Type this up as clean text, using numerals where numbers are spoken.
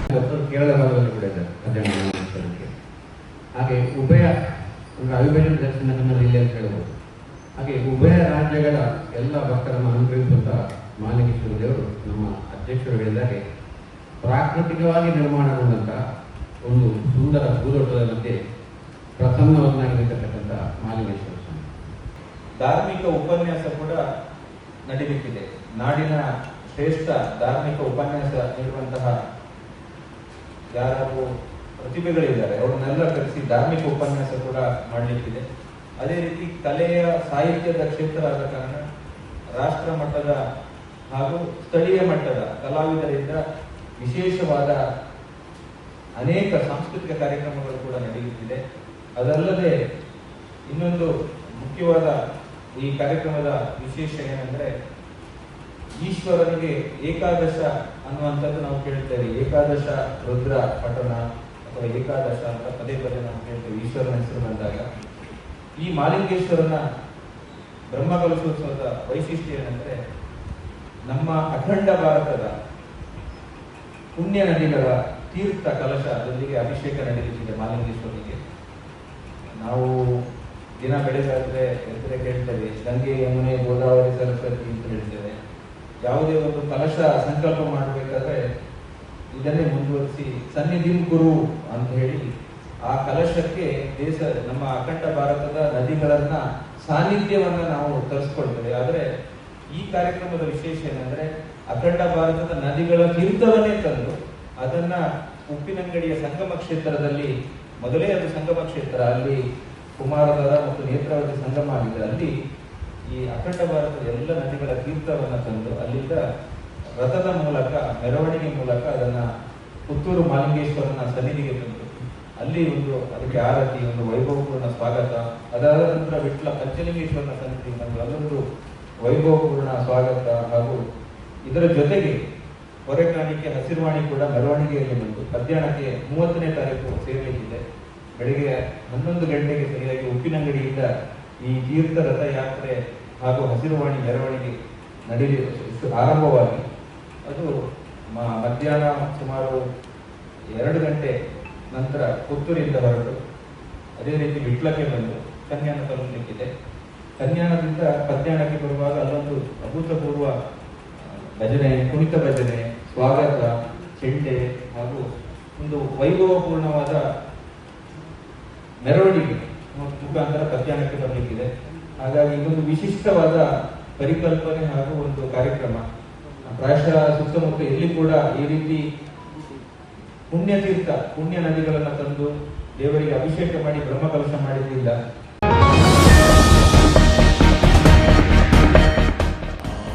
ಕೇರಳ ಭಾಗದಲ್ಲಿ ಕೂಡ ಇದ್ದಾರೆ ಕಲ್ಯಾಣ. ಹಾಗೆ ಉಭಯ ಅವಿಭಜನೆ ದರ್ಶನ ಇಲ್ಲಿ ಅಂತ ಹೇಳ್ಬೋದು. ಹಾಗೆ ಉಭಯ ರಾಜ್ಯಗಳ ಎಲ್ಲ ಭಕ್ತರನ್ನು ಅನುಗ್ರಹಿಸುವಂತಹ ಮಹಾಲಿಂಗೇಶ್ವರ ದೇವರು ನಮ್ಮ ಅಧ್ಯಕ್ಷರು ಹೇಳಿದಾಗೆ ಪ್ರಾಕೃತಿಕವಾಗಿ ನಿರ್ಮಾಣಗೊಂಡಂತಹ ಒಂದು ಸುಂದರ ಭೂದೋಟದ ಮಧ್ಯೆ ಪ್ರಸನ್ನವನ್ನಾಗಿರತಕ್ಕಂಥ ಮಹಾಲಿಂಗೇಶ್ವರ ಸ್ವಾಮಿ. ಧಾರ್ಮಿಕ ಉಪನ್ಯಾಸ ಕೂಡ ನಡೀಲಿಕ್ಕಿದೆ. ನಾಡಿನ ಶ್ರೇಷ್ಠ ಧಾರ್ಮಿಕ ಉಪನ್ಯಾಸ ನೀಡುವಂತಹ ಯಾರು ಪ್ರತಿಭೆಗಳಿದ್ದಾರೆ ಅವ್ರನ್ನೆಲ್ಲ ಕರೆಸಿ ಧಾರ್ಮಿಕ ಉಪನ್ಯಾಸ ಕೂಡ ಮಾಡಲಿಕ್ಕಿದೆ. ಅದೇ ರೀತಿ ಕಲೆಯ ಸಾಹಿತ್ಯದ ಕ್ಷೇತ್ರ ಆದ ಕಾರಣ ರಾಷ್ಟ್ರ ಮಟ್ಟದ ಹಾಗೂ ಸ್ಥಳೀಯ ಮಟ್ಟದ ಕಲಾವಿದರಿಂದ ವಿಶೇಷವಾದ ಅನೇಕ ಸಾಂಸ್ಕೃತಿಕ ಕಾರ್ಯಕ್ರಮಗಳು ಕೂಡ ನಡೆಯುತ್ತಿದೆ. ಅದಲ್ಲದೆ ಇನ್ನೊಂದು ಮುಖ್ಯವಾದ ಈ ಕಾರ್ಯಕ್ರಮದ ವಿಶೇಷ ಏನಂದ್ರೆ ಈಶ್ವರನಿಗೆ ಏಕಾದಶ ಅನ್ನುವಂಥದ್ದು ನಾವು ಕೇಳ್ತೇವೆ. ಏಕಾದಶ ರುದ್ರ ಪಠಣ ಅಥವಾ ಏಕಾದಶ ಅಂತ ಪದೇ ಪದೇ ನಾವು ಕೇಳ್ತೇವೆ ಈಶ್ವರನ ಹೆಸರು ಬಂದಾಗ. ಈ ಮಹಾಲಿಂಗೇಶ್ವರನ ಬ್ರಹ್ಮಕಲಶೋತ್ಸವದ ವೈಶಿಷ್ಟ್ಯ ಏನಂದ್ರೆ ನಮ್ಮ ಅಖಂಡ ಭಾರತದ ಪುಣ್ಯ ನದಿಗಳ ತೀರ್ಥ ಕಲಶದೊಂದಿಗೆ ಅಭಿಷೇಕ ನಡೆಯುತ್ತಿದೆ ಮಹಾಲಿಂಗೇಶ್ವರನಿಗೆ. ನಾವು ದಿನ ಬೆಳಗಾದ್ರೆ ಎದುರೇ ಕೇಳ್ತೇವೆ ಗಂಗೆ ಯಮುನೆ ಗೋದಾವರಿ ಸರಸ್ವತಿ ಅಂತ ಹೇಳ್ತೇವೆ. ಯಾವುದೇ ಒಂದು ಕಲಶ ಸಂಕಲ್ಪ ಮಾಡಬೇಕಾದ್ರೆ ಇದನ್ನೇ ಮುಂದುವರಿಸಿ ಸನ್ನಿಧಿಂ ಕುರು ಅಂತ ಹೇಳಿ ಆ ಕಲಶಕ್ಕೆ ನಮ್ಮ ಅಖಂಡ ಭಾರತದ ನದಿಗಳನ್ನ ಸಾನ್ನಿಧ್ಯವನ್ನ ನಾವು ತರಿಸ್ಕೊಳ್ತೇವೆ. ಆದ್ರೆ ಈ ಕಾರ್ಯಕ್ರಮದ ವಿಶೇಷ ಏನಂದ್ರೆ ಅಖಂಡ ಭಾರತದ ನದಿಗಳ ತೀರ್ಥವನ್ನೇ ತಂದು ಅದನ್ನ ಉಪ್ಪಿನಂಗಡಿಯ ಸಂಗಮ ಕ್ಷೇತ್ರದಲ್ಲಿ, ಮೊದಲೇ ಅದು ಸಂಗಮ ಕ್ಷೇತ್ರ, ಅಲ್ಲಿ ಕುಮಾರಧಾರ ಮತ್ತು ನೇತ್ರಾವತಿ ಸಂಗಮ ಆಗಿದೆ. ಅಲ್ಲಿ ಈ ಅಖಂಡ ಭಾರತದ ಎಲ್ಲ ನದಿಗಳ ತೀರ್ಥವನ್ನ ತಂದು ಅಲ್ಲಿಂದ ರಥದ ಮೂಲಕ ಮೆರವಣಿಗೆ ಮೂಲಕ ಅದನ್ನ ಪುತ್ತೂರು ಮಹಾಲಿಂಗೇಶ್ವರನ ಸನ್ನಿಧಿಗೆ ತಂದು ಅಲ್ಲಿ ಅದಕ್ಕೆ ಆರತಿ, ಒಂದು ವೈಭವಪೂರ್ಣ ಸ್ವಾಗತ. ಅದಾದ ನಂತರ ವಿಟ್ಲ ಪಂಚಲಿಂಗೇಶ್ವರನ ಸನ್ನಿಧಿ ಬಂದು ಅಲ್ಲೊಂದು ವೈಭವಪೂರ್ಣ ಸ್ವಾಗತ ಹಾಗೂ ಇದರ ಜೊತೆಗೆ ಹೊರೆಕಾಣಿಕೆ ಹಸಿರುವಾಣಿ ಕೂಡ ಮೆರವಣಿಗೆಯಲ್ಲಿ ಬಂದು ಮಧ್ಯಾಹ್ನಕ್ಕೆ 30ನೇ ತಾರೀಕು ಸೇರಲಿಕ್ಕಿದೆ. ಬೆಳಿಗ್ಗೆ 11 ಗಂಟೆಗೆ ಸರಿಯಾಗಿ ಉಪ್ಪಿನಂಗಡಿಯಿಂದ ಈ ತೀರ್ಥ ರಥಯಾತ್ರೆ ಹಾಗೂ ಹಸಿರುವಾಣಿ ಮೆರವಣಿಗೆ ಆರಂಭವಾಗಿ ಅದು ಮಧ್ಯಾಹ್ನ ಸುಮಾರು 2 ಗಂಟೆ ನಂತರ ಪುತ್ತೂರಿಂದ ಹೊರಟು ಅದೇ ರೀತಿ ವಿಟ್ಲಕ್ಕೆ ಬಂದು ಕನ್ಯಾನ ತಲುಪಲಿಕ್ಕಿದೆ. ಕನ್ಯಾನದಿಂದ ಕಲ್ಯಾಣಕ್ಕೆ ಬರುವಾಗ ಅಲ್ಲೊಂದು ಅಭೂತಪೂರ್ವ ಭಜನೆ, ಕುಣಿತ ಭಜನೆ, ಸ್ವಾಗತ, ಚೆಂಡೆ ಹಾಗೂ ಒಂದು ವೈಭವಪೂರ್ಣವಾದ ಮೆರವಣಿಗೆ ಮುಖಾಂತರ ಕಲ್ಯಾಣಕ್ಕೆ ಬರಲಿಕ್ಕಿದೆ. ಹಾಗಾಗಿ ಇದೊಂದು ವಿಶಿಷ್ಟವಾದ ಪರಿಕಲ್ಪನೆ ಹಾಗೂ ಒಂದು ಕಾರ್ಯಕ್ರಮ. ಪ್ರಾಯಶಃ ಸುತ್ತಮುತ್ತ ಎಲ್ಲಿ ಕೂಡ ಈ ರೀತಿ ಪುಣ್ಯ ನದಿಗಳನ್ನ ತಂದು ದೇವರಿಗೆ ಅಭಿಷೇಕ ಮಾಡಿ ಬ್ರಹ್ಮಕಲಶ ಮಾಡಿದ್ದಿಲ್ಲ.